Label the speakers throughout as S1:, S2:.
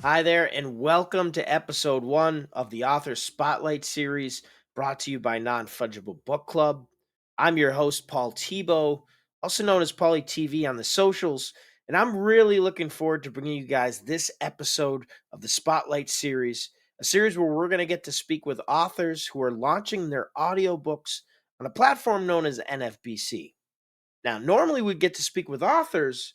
S1: Hi there, and welcome to episode 1 of the Author Spotlight Series brought to you by Non-Fungible Book Club. I'm your host, Paul Tebow, also known as Paulie TV on the socials, and I'm really looking forward to bringing you guys this episode of the Spotlight Series, a series where we're going to get to speak with authors who are launching their audiobooks on a platform known as NFBC. Now, normally we'd get to speak with authors,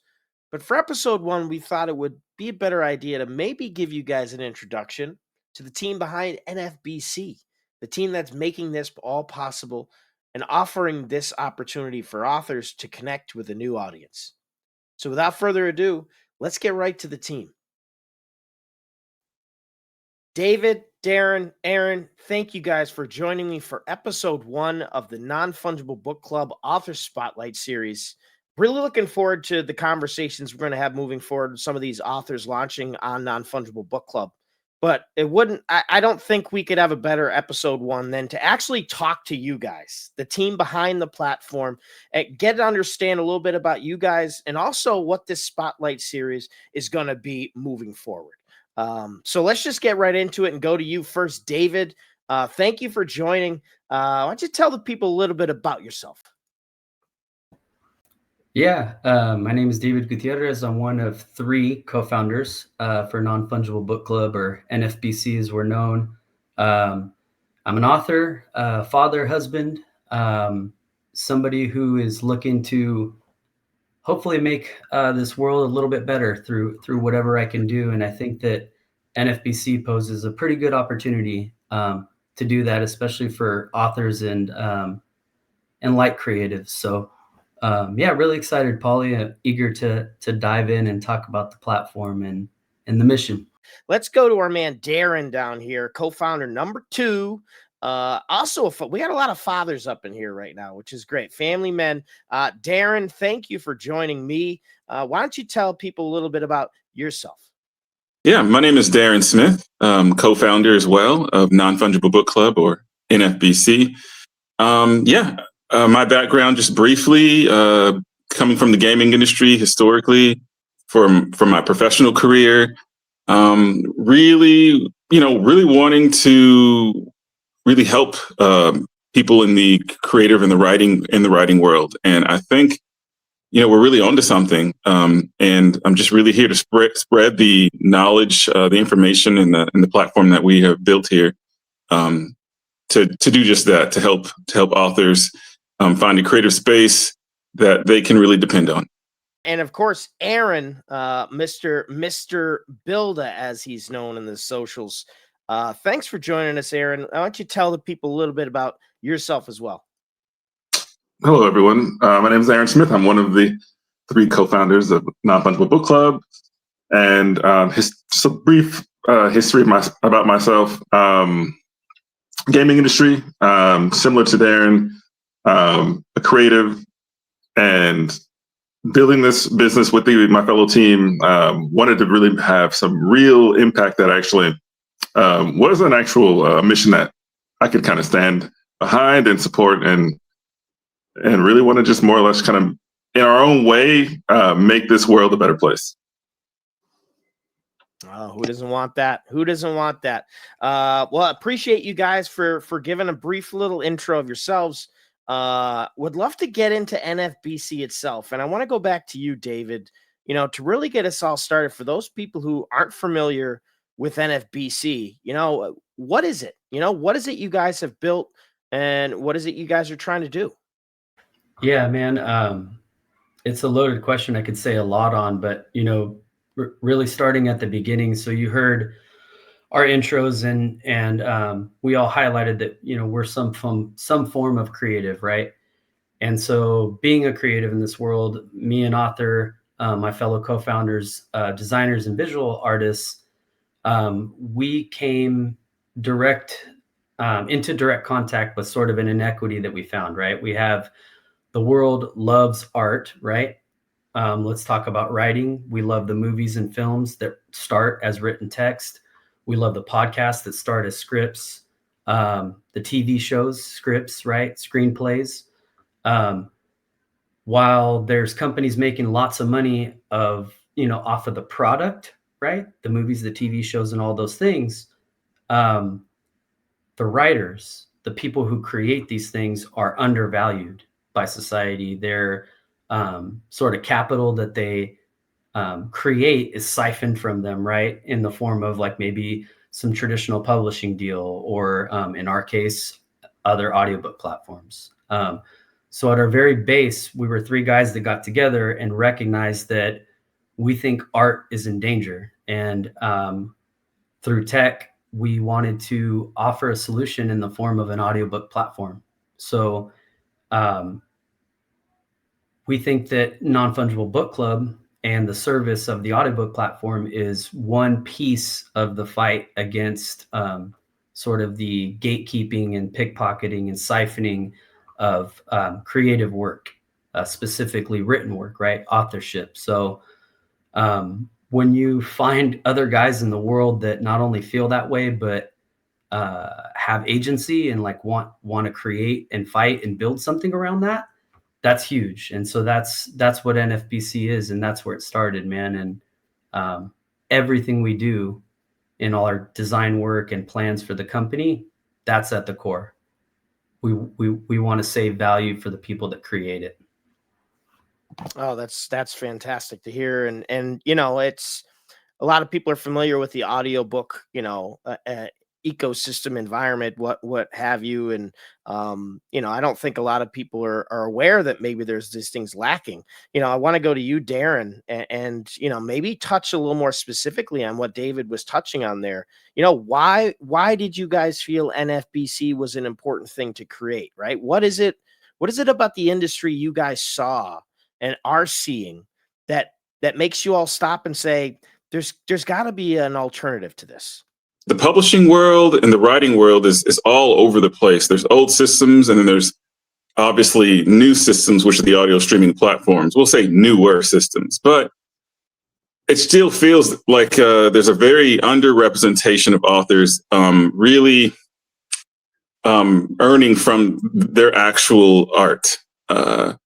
S1: but for episode 1, we thought it would be a better idea to maybe give you guys an introduction to the team behind NFBC, the team that's making this all possible and offering this opportunity for authors to connect with a new audience. So, without further ado, let's get right to the team. David, Darren, Aaron, thank you guys for joining me for episode 1 of the Non-Fungible Book Club Author Spotlight Series. Really looking forward to the conversations we're going to have moving forward with some of these authors launching on Non-Fungible Book Club. But I don't think we could have a better episode 1 than to actually talk to you guys, the team behind the platform, and get to understand a little bit about you guys and also what this Spotlight Series is going to be moving forward. So let's just get right into it and go to you first, David. Thank you for joining. Why don't you tell the people a little bit about yourself?
S2: Yeah, my name is David Gutierrez. I'm one of 3 co-founders for Non-Fungible Book Club, or NFBC as we're known. I'm an author, father, husband, somebody who is looking to hopefully make this world a little bit better through whatever I can do. And I think that NFBC poses a pretty good opportunity to do that, especially for authors and light creatives. So yeah, really excited, Paulie. Eager to dive in and talk about the platform and the mission.
S1: Let's go to our man Darren down here, co-founder number 2. We got a lot of fathers up in here right now, which is great. Family men. Darren, thank you for joining me. Why don't you tell people a little bit about yourself?
S3: Yeah, my name is Darren Smith, co-founder as well of Non-Fungible Book Club, or NFBC. My background, just briefly, coming from the gaming industry historically, from my professional career, really wanting to really help people in the creative and the writing world, and I think we're really onto something. And I'm just really here to spread the knowledge, the information, and the platform that we have built here to do just that, to help authors find a creative space that they can really depend on.
S1: And of course, Aaron, Mr. Builder, as he's known in the socials. Thanks for joining us, Aaron. Why don't you tell the people a little bit about yourself as well?
S3: Hello, everyone. My name is Aaron Smith. I'm one of the 3 co-founders of Non-Fungible Book Club. And just a brief history about myself. Gaming industry, similar to Darren, a creative, and building this business with my fellow team, wanted to really have some real impact that actually was an actual mission that I could kind of stand behind and support, and really want to just more or less kind of, in our own way, make this world a better place.
S1: Oh, who doesn't want that? Who doesn't want that? Well, I appreciate you guys for giving a brief little intro of yourselves. Would love to get into NFBC itself, and I want to go back to you, David. To really get us all started, for those people who aren't familiar with NFBC, what is it? What is it you guys have built, and what is it you guys are trying to do?
S2: Yeah, man, it's a loaded question. I could say a lot on, but really starting at the beginning. So you heard our intros, and we all highlighted that we're some form of creative, right? And so being a creative in this world, me, an author, my fellow co-founders, designers and visual artists, we came into direct contact with sort of an inequity that we found, right? We have the world loves art, right? Let's talk about writing. We love the movies and films that start as written text. We love the podcasts that start as scripts, the TV shows, scripts, right? Screenplays. While there's companies making lots of money off of the product, right? The movies, the TV shows, and all those things. The writers, the people who create these things, are undervalued by society. Their sort of capital that they create is siphoned from them, right? In the form of like maybe some traditional publishing deal, or in our case, other audiobook platforms. So at our very base, we were three guys that got together and recognized that we think art is in danger. And through tech, we wanted to offer a solution in the form of an audiobook platform. So we think that Non-Fungible Book Club and the service of the audiobook platform is one piece of the fight against sort of the gatekeeping and pickpocketing and siphoning of creative work, specifically written work, right? Authorship. So when you find other guys in the world that not only feel that way, but have agency and like want to create and fight and build something around that, that's huge. And so that's what NFBC is, and that's where it started, man. And everything we do in all our design work and plans for the company, that's at the core. We want to save value for the people that create it.
S1: Oh, that's fantastic to hear. And it's a lot of people are familiar with the audiobook, ecosystem environment, what have you. And I don't think a lot of people are aware that maybe there's these things lacking. I want to go to you, Darren, and maybe touch a little more specifically on what David was touching on there. Why did you guys feel NFBC was an important thing to create, right? What is it about the industry you guys saw and are seeing that makes you all stop and say, there's got to be an alternative to this?
S3: The publishing world and the writing world is all over the place. There's old systems, and then there's obviously new systems, which are the audio streaming platforms. We'll say newer systems, but it still feels like there's a very underrepresentation of authors really earning from their actual art. By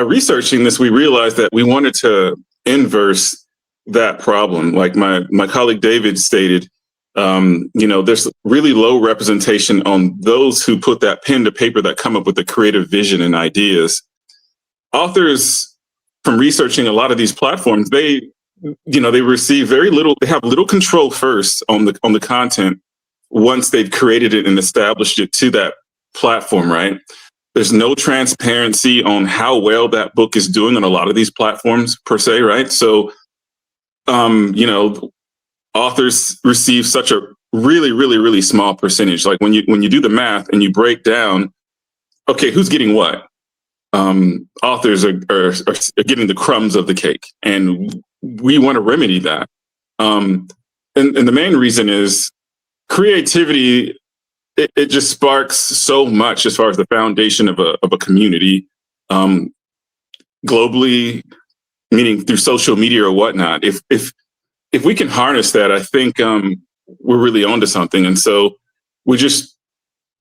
S3: researching this, we realized that we wanted to inverse that problem. Like my colleague David stated, there's really low representation on those who put that pen to paper, that come up with the creative vision and ideas. Authors, from researching a lot of these platforms, they receive very little. They have little control first on the content once they've created it and established it to that platform, right? There's no transparency on how well that book is doing on a lot of these platforms per se, right? So authors receive such a really, really, really small percentage. Like when you do the math and you break down, okay, who's getting what? Authors are getting the crumbs of the cake, and we want to remedy that. And the main reason is creativity. It just sparks so much as far as the foundation of a community, globally, meaning through social media or whatnot. If we can harness that, I think we're really onto something. And so we just,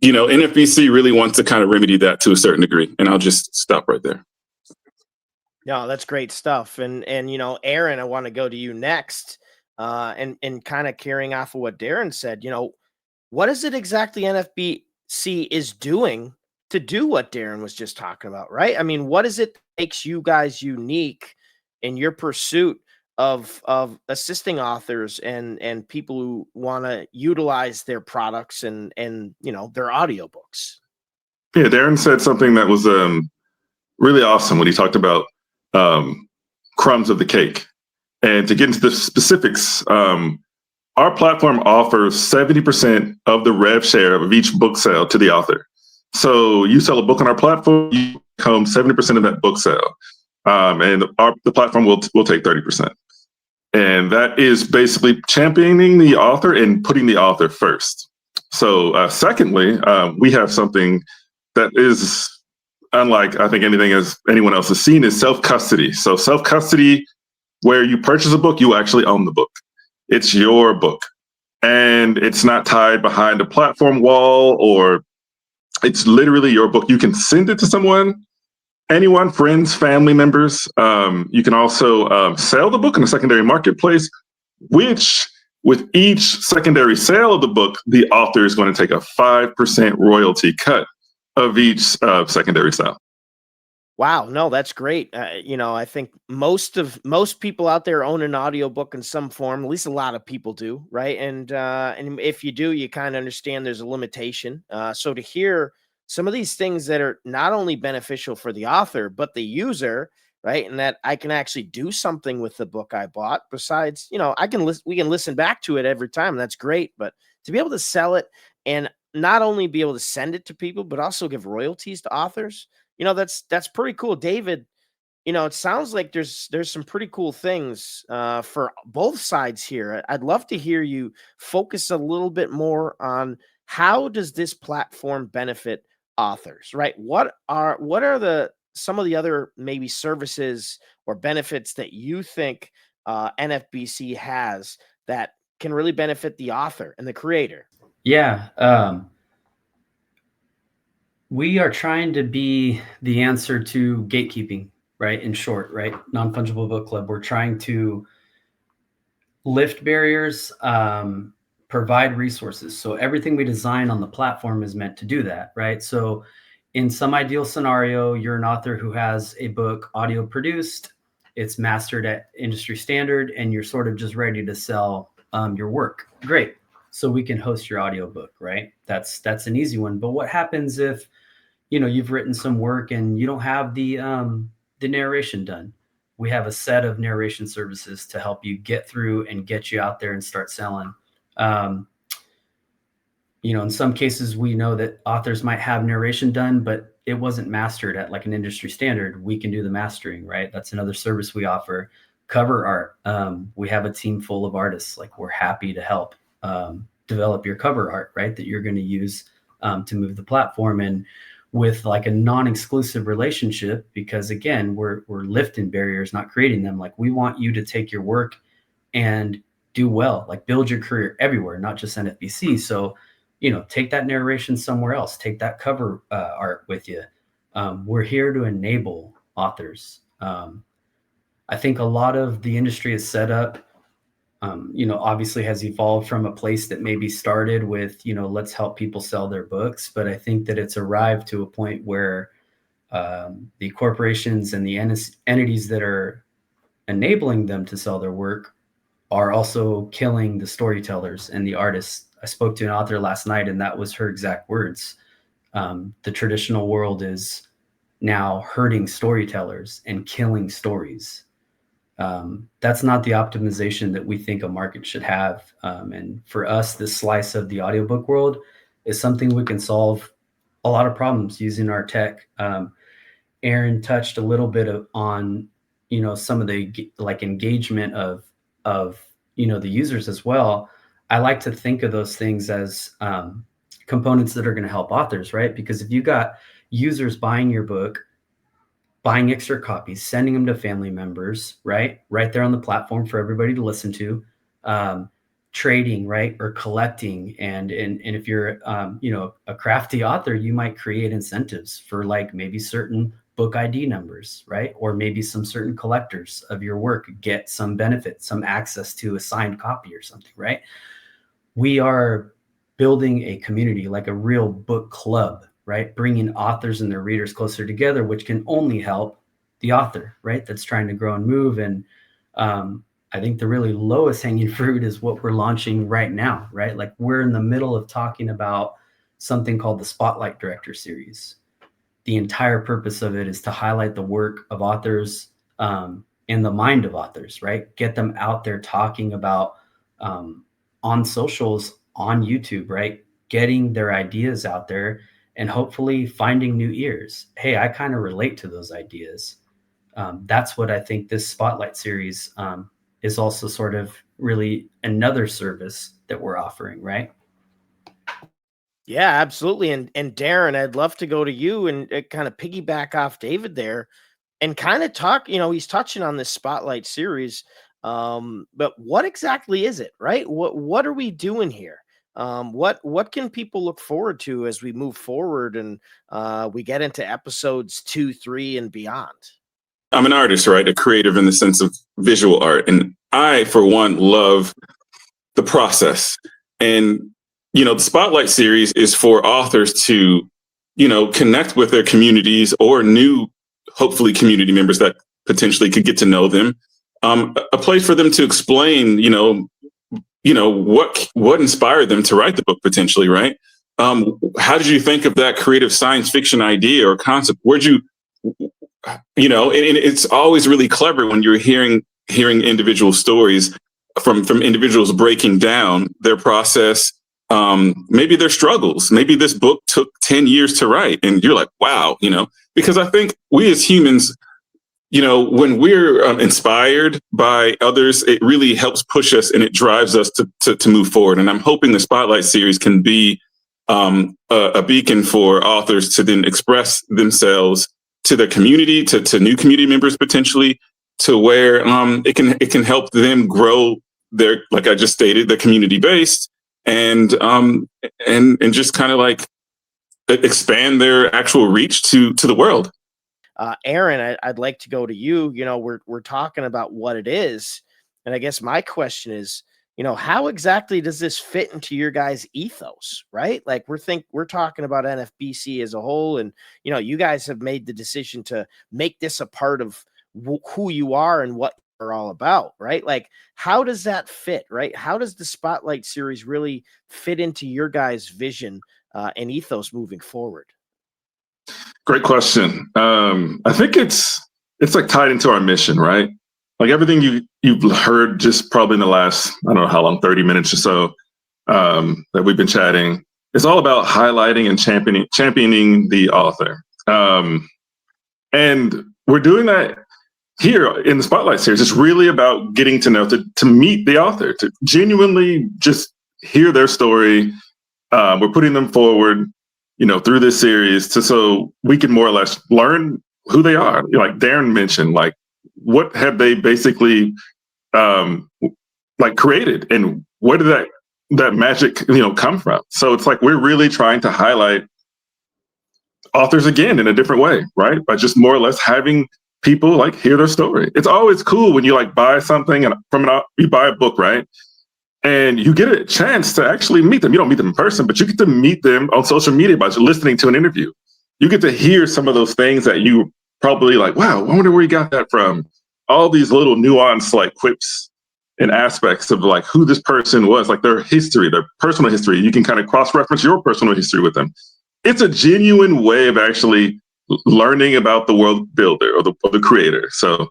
S3: NFBC really wants to kind of remedy that to a certain degree. And I'll just stop right there.
S1: No, that's great stuff. And Aaron, I want to go to you next, and kind of carrying off of what Darren said. What is it exactly NFBC is doing to do what Darren was just talking about, right? I mean, what is it that makes you guys unique in your pursuit of assisting authors and people who want to utilize their products and their audiobooks?
S3: Yeah, Darren said something that was really awesome when he talked about crumbs of the cake. And to get into the specifics, our platform offers 70% of the rev share of each book sale to the author. So you sell a book on our platform, you become 70% of that book sale. And the platform will take 30%. And that is basically championing the author and putting the author first. So secondly, we have something that is unlike, I think, anything as anyone else has seen, is self-custody. So self-custody, where you purchase a book, you actually own the book. It's your book. And it's not tied behind a platform wall, or it's literally your book. You can send it to someone anyone, friends, family members. You can also sell the book in a secondary marketplace, which with each secondary sale of the book, the author is going to take a 5% royalty cut of each secondary sale.
S1: Wow, no, that's great. I think most people out there own an audiobook in some form. At least a lot of people do, right? And if you do, you kind of understand there's a limitation. So to hear some of these things that are not only beneficial for the author but the user, right, and that I can actually do something with the book I bought. Besides, I can we can listen back to it every time. That's great, but to be able to sell it and not only be able to send it to people, but also give royalties to authors, that's pretty cool. David, it sounds like there's some pretty cool things for both sides here. I'd love to hear you focus a little bit more on how does this platform benefit authors, right? What are the some of the other maybe services or benefits that you think NFBC has that can really benefit the author and the creator?
S2: Yeah. We are trying to be the answer to gatekeeping, right? In short, right? Non-Fungible Book Club. We're trying to lift barriers, provide resources. So everything we design on the platform is meant to do that, right? So in some ideal scenario, you're an author who has a book audio produced, it's mastered at industry standard, and you're sort of just ready to sell your work. Great. So we can host your audiobook, right? That's an easy one. But what happens if you've written some work and you don't have the narration done? We have a set of narration services to help you get through and get you out there and start selling. In some cases, we know that authors might have narration done, but it wasn't mastered at like an industry standard. We can do the mastering, right? That's another service we offer. Cover art. We have a team full of artists. Like, we're happy to help develop your cover art, right? That you're going to use to move the platform. And with like a non-exclusive relationship, because again, we're lifting barriers, not creating them. Like, we want you to take your work and do well, like build your career everywhere, not just NFBC. So, take that narration somewhere else, take that cover art with you. We're here to enable authors. I think a lot of the industry is set up, obviously has evolved from a place that maybe started with, let's help people sell their books. But I think that it's arrived to a point where the corporations and the entities that are enabling them to sell their work are also killing the storytellers and the artists. I spoke to an author last night, and that was her exact words. The traditional world is now hurting storytellers and killing stories. That's not the optimization that we think a market should have. And for us, this slice of the audiobook world is something we can solve a lot of problems using our tech. Aaron touched a little bit on, some of the like engagement of the users as well. I like to think of those things as components that are going to help authors, right? Because if you got users buying your book, buying extra copies, sending them to family members, right there on the platform for everybody to listen to, trading, right, or collecting, and if you're a crafty author, you might create incentives for like maybe certain book ID numbers, right? Or maybe some certain collectors of your work get some benefit, some access to a signed copy or something, right? We are building a community, like a real book club, right? Bringing authors and their readers closer together, which can only help the author, right? That's trying to grow and move. And I think the really lowest hanging fruit is what we're launching right now, right? Like, we're in the middle of talking about something called the Spotlight Director Series. The entire purpose of it is to highlight the work of authors in the mind of authors, right? Get them out there talking about on socials, on YouTube, right? Getting their ideas out there and hopefully finding new ears. Hey, I kind of relate to those ideas. That's what I think this Spotlight series is also sort of really another service that we're offering, right?
S1: Yeah, absolutely. And Darren, I'd love to go to you and kind of piggyback off David there and kind of talk, he's touching on this Spotlight series. But what exactly is it, right? What are we doing here? What can people look forward to as we move forward and we get into episodes 2, 3, and beyond?
S3: I'm an artist, right? A creative in the sense of visual art. And I, for one, love the process. And, the Spotlight series is for authors to, connect with their communities or new, hopefully, community members that potentially could get to know them. A place for them to explain, what inspired them to write the book potentially, right? How did you think of that creative science fiction idea or concept? Where'd you, and it's always really clever when you're hearing individual stories from individuals breaking down their process, maybe their struggles. Maybe this book took 10 years to write, and you're like, wow, because I think we as humans, when we're inspired by others, it really helps push us and it drives us to move forward. And I'm hoping the Spotlight series can be a beacon for authors to then express themselves to their community, to new community members potentially, to where it can help them grow their, like I just stated, the community based, and just kind of like expand their actual reach to the world.
S1: Aaron, I'd like to go to you. We're talking about what it is, and I guess my question is, how exactly does this fit into your guys' ethos, right? Like we're talking about NFBC as a whole, and you guys have made the decision to make this a part of who you are and what you're all about, right? Like, how does that fit, right? How does the Spotlight series really fit into your guys' vision and ethos moving forward?
S3: Great question. I think it's like tied into our mission, right? Like everything you've heard just probably in the last, I don't know how long, 30 minutes or so, that we've been chatting. It's all about highlighting and championing the author. And we're doing that here in the Spotlight series. It's really about getting to know, to meet the author, to genuinely just hear their story. We're putting them forward, through this series so we can more or less learn who they are. Like Darren mentioned, like what have they basically like created, and where did that magic come from? So it's like we're really trying to highlight authors again in a different way, right? By just more or less having people like hear their story. It's always cool when you like buy something and you buy a book, right? And you get a chance to actually meet them. You don't meet them in person, but you get to meet them on social media by just listening to an interview. You get to hear some of those things that you probably like, wow, I wonder where you got that from. All these little nuanced like quips and aspects of like who this person was, like their history, their personal history. You can kind of cross-reference your personal history with them. It's a genuine way of actually learning about the world builder or the creator. So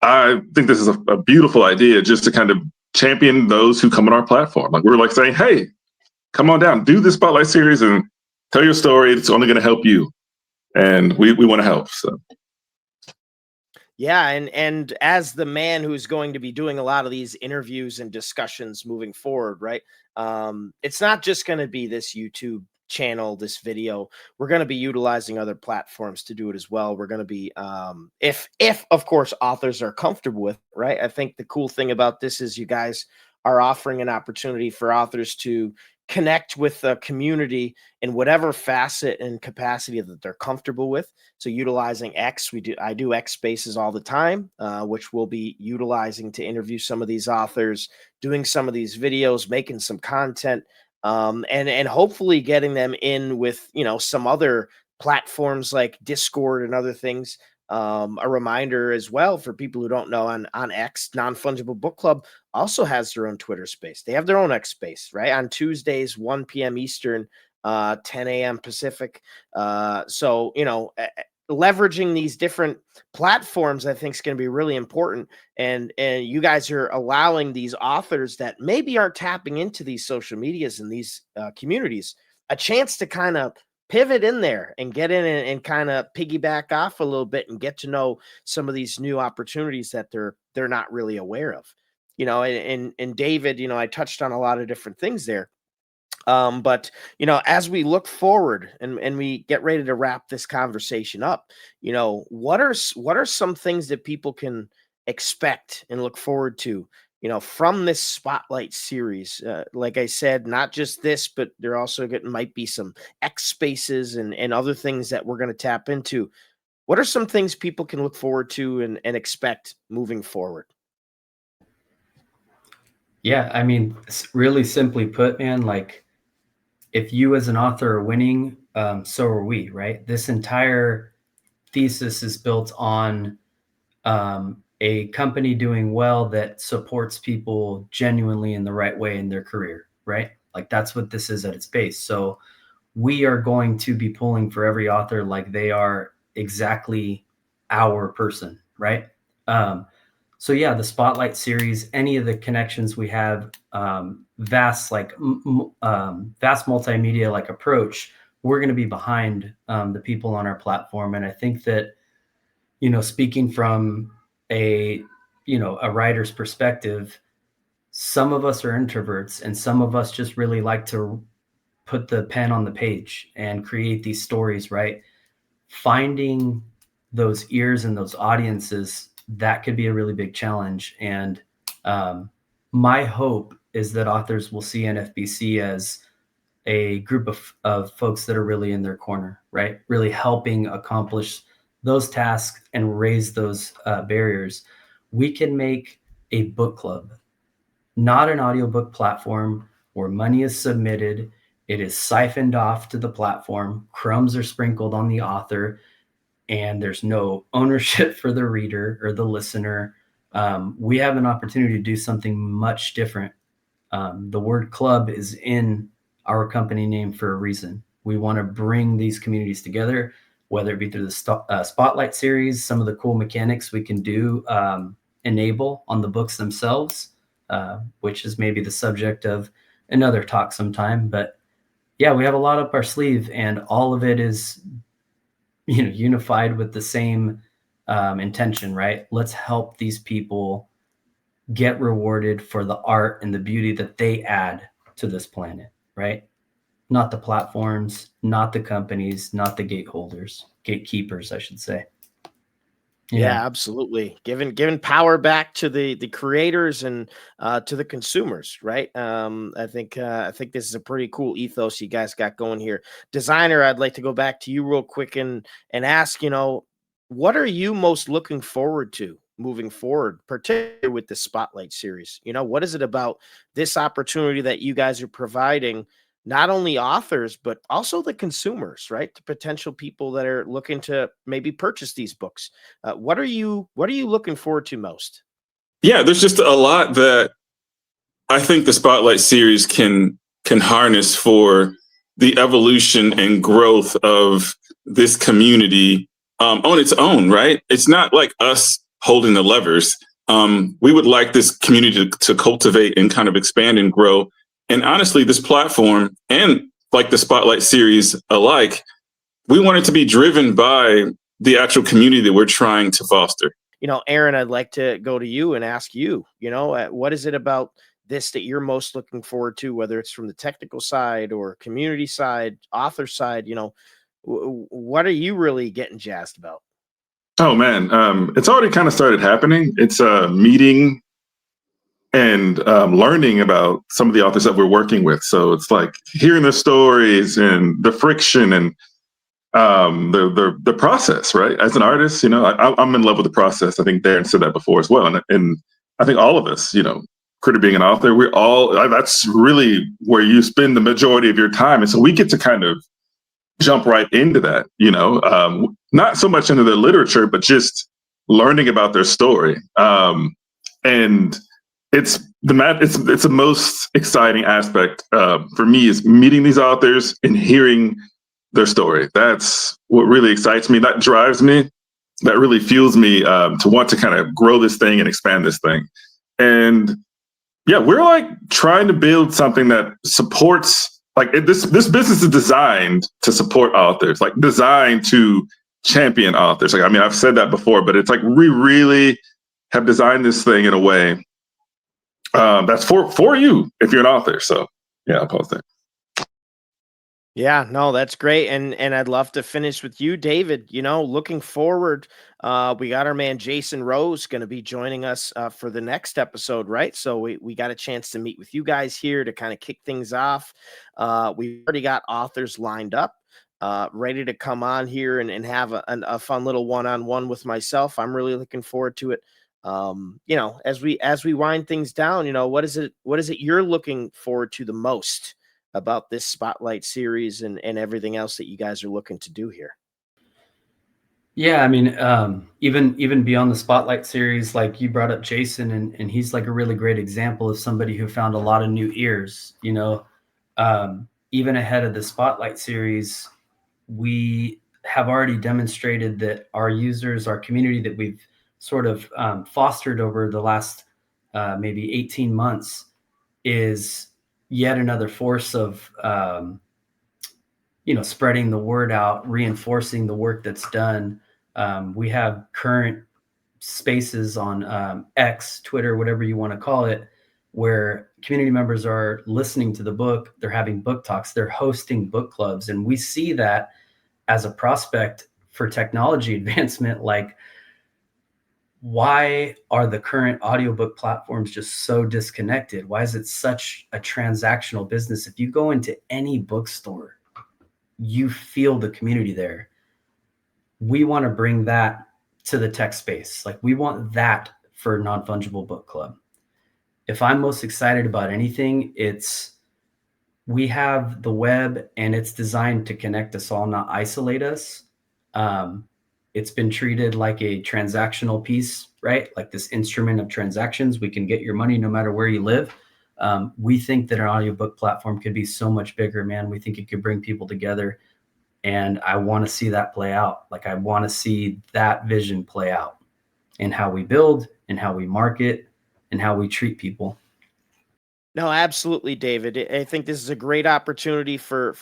S3: I think this is a beautiful idea, just to kind of champion those who come on our platform. Like we're like saying, hey, come on down, do this Spotlight series and tell your story. It's only going to help you. And we want to help. So
S1: yeah, and as the man who's going to be doing a lot of these interviews and discussions moving forward, right? It's not just going to be this YouTube channel, this video. We're going to be utilizing other platforms to do it as well. We're going to be if of course authors are comfortable with it, right? I think the cool thing about this is you guys are offering an opportunity for authors to connect with the community in whatever facet and capacity that they're comfortable with. So utilizing X, I do X spaces all the time, which we'll be utilizing to interview some of these authors, doing some of these videos, making some content, and hopefully getting them in with some other platforms like Discord and other things. A reminder as well for people who don't know, on X, Non-Fungible Book Club also has their own Twitter space. They have their own X space, right? On Tuesdays, 1 p.m. Eastern, 10 a.m. Pacific. So, leveraging these different platforms, I think, is going to be really important. And you guys are allowing these authors that maybe aren't tapping into these social medias and these communities a chance to kind of pivot in there and get in and kind of piggyback off a little bit and get to know some of these new opportunities that they're not really aware of. And David, I touched on a lot of different things there. But as we look forward and we get ready to wrap this conversation up, what are some things that people can expect and look forward to from this spotlight series, like I said, not just this, but there also might be some X spaces and other things that we're going to tap into. What are some things people can look forward to and expect moving forward?
S2: Yeah, I mean, really simply put, man, like if you as an author are winning, so are we, right? This entire thesis is built on a company doing well that supports people genuinely in the right way in their career, right? Like that's what this is at its base. So we are going to be pulling for every author like they are exactly our person, right? So yeah, the Spotlight series, any of the connections we have, vast vast multimedia like approach, we're going to be behind the people on our platform, and I think that speaking from a a writer's perspective, some of us are introverts, and some of us just really like to put the pen on the page and create these stories, right? Finding those ears and those audiences, that could be a really big challenge. And um, my hope is that authors will see NFBC as a group of folks that are really in their corner, right? Really helping accomplish those tasks and raise those barriers. We can make a book club, not an audiobook platform where money is submitted, it is siphoned off to the platform, crumbs are sprinkled on the author, and there's no ownership for the reader or the listener. We have an opportunity to do something much different. The word club is in our company name for a reason. We want to bring these communities together, whether it be through the Spotlight series, some of the cool mechanics we can do, enable on the books themselves, which is maybe the subject of another talk sometime. But yeah, we have a lot up our sleeve, and all of it is unified with the same intention, right? Let's help these people get rewarded for the art and the beauty that they add to this planet, right? Not the platforms, not the companies, not the gatekeepers, I should say. Yeah.
S1: Yeah, absolutely. Giving power back to the creators and to the consumers, right? I think this is a pretty cool ethos you guys got going here. Designer, I'd like to go back to you real quick and ask, what are you most looking forward to moving forward, particularly with the Spotlight series? What is it about this opportunity that you guys are providing? Not only authors, but also the consumers, right? The potential people that are looking to maybe purchase these books. What are you looking forward to most?
S3: Yeah, there's just a lot that I think the Spotlight series can harness for the evolution and growth of this community on its own. Right? It's not like us holding the levers. We would like this community to cultivate and kind of expand and grow. And honestly, this platform and like the Spotlight series alike, we want it to be driven by the actual community that we're trying to foster.
S1: Aaron, I'd like to go to you and ask you, what is it about this that you're most looking forward to, whether it's from the technical side or community side, author side, what are you really getting jazzed about?
S3: Oh man, it's already kind of started happening. It's meeting and learning about some of the authors that we're working with. So it's like hearing the stories and the friction and the process. Right, as an artist, I'm in love with the process. I think Darren said that before as well, and I think all of us, Critter being an author, we're all that's really where you spend the majority of your time, and so we get to kind of jump right into that. Not so much into their literature, but just learning about their story. And it's the most exciting aspect for me is meeting these authors and hearing their story. That's what really excites me. That drives me. That really fuels me to want to kind of grow this thing and expand this thing. And yeah, we're like trying to build something that supports this business is designed to support authors, like designed to champion authors. Like, I mean, I've said that before, but it's like we really have designed this thing in a way that's for you if you're an author. So yeah, I'll pause there.
S1: Yeah, no, that's great. And I'd love to finish with you, David. Looking forward, we got our man Jason Rose going to be joining us for the next episode, right? So we got a chance to meet with you guys here to kind of kick things off. We've already got authors lined up, ready to come on here and have a fun little one-on-one with myself. I'm really looking forward to it. As we wind things down, what is it you're looking forward to the most about this spotlight series and everything else that you guys are looking to do here?
S2: Yeah, I mean, even beyond the Spotlight series, like you brought up Jason, and he's like a really great example of somebody who found a lot of new ears. Even ahead of the Spotlight series, we have already demonstrated that our users, our community that we've sort of fostered over the last maybe 18 months, is yet another force of spreading the word out, reinforcing the work that's done. We have current spaces on X, Twitter, whatever you want to call it, where community members are listening to the book, they're having book talks, they're hosting book clubs. And we see that as a prospect for technology advancement. Like, why are the current audiobook platforms just so disconnected? Why is it such a transactional business? If you go into any bookstore, you feel the community there. We want to bring that to the tech space. Like, we want that for Non-Fungible Book Club. If I'm most excited about anything, it's we have the web and it's designed to connect us all, not isolate us. It's been treated like a transactional piece, right? Like this instrument of transactions. We can get your money no matter where you live. We think that an audiobook platform could be so much bigger, man. We think it could bring people together. And I want to see that play out. Like, I want to see that vision play out in how we build and how we market and how we treat people.
S1: No, absolutely, David. I think this is a great opportunity for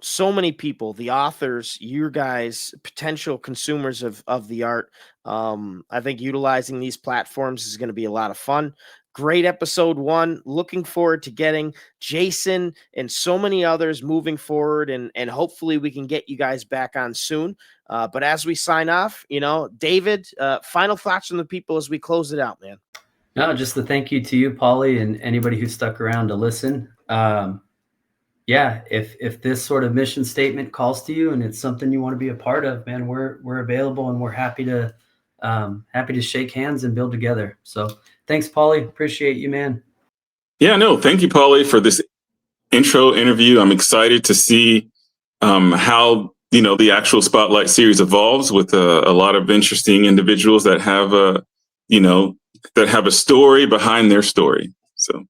S1: so many people, the authors, you guys, potential consumers of the art. I think utilizing these platforms is going to be a lot of fun. Great episode one. Looking forward to getting Jason and so many others moving forward, and hopefully we can get you guys back on soon. But as we sign off, David, final thoughts from the people as we close it out, man.
S2: No, just the thank you to you, Polly, and anybody who stuck around to listen. Yeah, if this sort of mission statement calls to you and it's something you want to be a part of, man, we're available, and we're happy to shake hands and build together. So thanks, Polly. Appreciate you, man.
S3: Yeah, no, thank you, Paulie, for this intro interview. I'm excited to see how the actual Spotlight series evolves with a lot of interesting individuals that have a story behind their story. So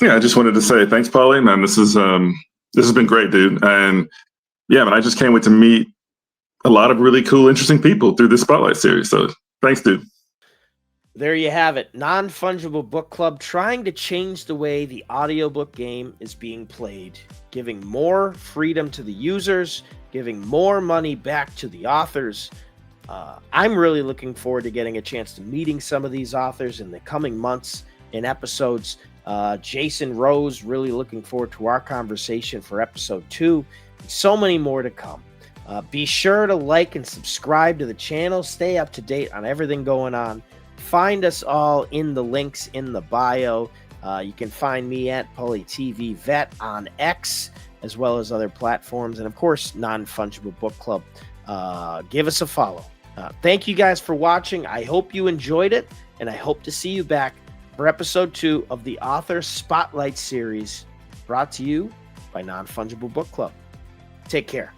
S3: yeah, I just wanted to say thanks, Paulie, man. This has been great, dude. And yeah, man, I just can't wait to meet a lot of really cool, interesting people through this Spotlight series. So thanks, dude.
S1: There you have it. Non-Fungible Book Club trying to change the way the audiobook game is being played, giving more freedom to the users, giving more money back to the authors. I'm really looking forward to getting a chance to meeting some of these authors in the coming months in episodes. Jason Rose, really looking forward to our conversation for episode 2. So many more to come. Be sure to like and subscribe to the channel. Stay up to date on everything going on. Find us all in the links in the bio. You can find me at PolyTV Vet on X, as well as other platforms. And of course, Non-Fungible Book Club. Give us a follow. Thank you guys for watching. I hope you enjoyed it, and I hope to see you back for episode 2 of the Author Spotlight Series, brought to you by Non-Fungible Book Club. Take care.